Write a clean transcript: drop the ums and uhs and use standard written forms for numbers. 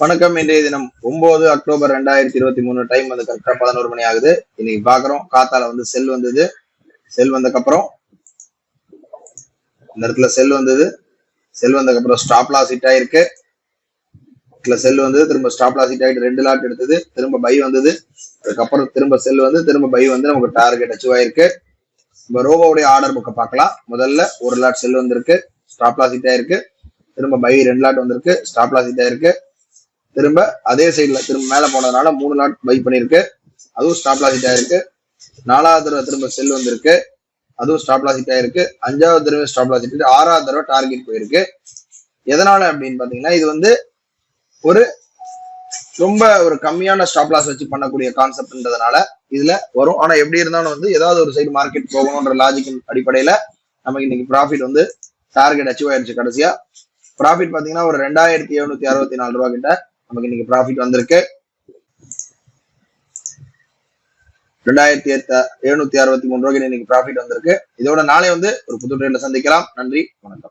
வணக்கம். இன்றைய தினம் 9 அக்டோபர் 2023. டைம் வந்து கரெக்டா 11 மணி ஆகுது. இன்னைக்கு பாக்குறோம் காத்தால வந்து செல் வந்தது. செல் வந்ததுக்கு அப்புறம் இந்த இடத்துல செல் வந்தது. செல் வந்ததுக்கு அப்புறம் ஸ்டாப் லாஸ் ஹிட் ஆயிருக்கு. செல் வந்து திரும்ப ஸ்டாப் லாஸ் ஹிட் ஆயிட்டு 2 லாட் எடுத்தது. திரும்ப பை வந்தது. அதுக்கப்புறம் திரும்ப செல் வந்து திரும்ப பை வந்து நமக்கு டார்கெட் அச்சீவ் ஆயிருக்கு. நம்ம ரோபோவுடைய ஆர்டர் புக்கை பார்க்கலாம். முதல்ல 1 லாட் செல் வந்திருக்கு, ஸ்டாப் லாஸ் ஹிட் ஆயிருக்கு. திரும்ப பை 2 லாட் வந்திருக்கு, ஸ்டாப் லாஸ் ஹிட் ஆயிருக்கு. திரும்ப அதே சைட்ல திரும்ப மேல போனதுனால 3 லாட் பை பண்ணிருக்கு, அதுவும் ஸ்டாப் லாஸ் ஹிட் ஆயிருக்கு. 4வது தடவை திரும்ப செல் வந்திருக்கு, அதுவும் ஸ்டாப் லாஸ் ஹிட் ஆயிருக்கு. 5வது தடவை ஸ்டாப் லாஸ் ஹிட், 6வது தடவை டார்கெட் போயிருக்கு. எதனால அப்படின்னு பாத்தீங்கன்னா இது வந்து ஒரு ரொம்ப ஒரு கம்மியான ஸ்டாப் லாஸ் வச்சு பண்ணக்கூடிய கான்செப்ட்ன்றதுனால இதுல வரும். ஆனா எப்படி இருந்தாலும் வந்து ஏதாவது ஒரு சைடு மார்க்கெட் போகணும்ன்ற லாஜிக்கின் அடிப்படையில நமக்கு இன்னைக்கு ப்ராஃபிட் வந்து டார்கெட் அச்சீவ் ஆயிடுச்சு. கடைசியா ப்ராஃபிட் பாத்தீங்கன்னா ஒரு 2764 ரூபாய் கிட்ட நமக்கு இன்னைக்கு ப்ராஃபிட் வந்திருக்கு. 2763 ரூபாய்க்கு இன்னைக்கு ப்ராஃபிட் வந்திருக்கு. இதோட நாளை வந்து ஒரு புது ட்ரேட்ல சந்திக்கலாம். நன்றி, வணக்கம்.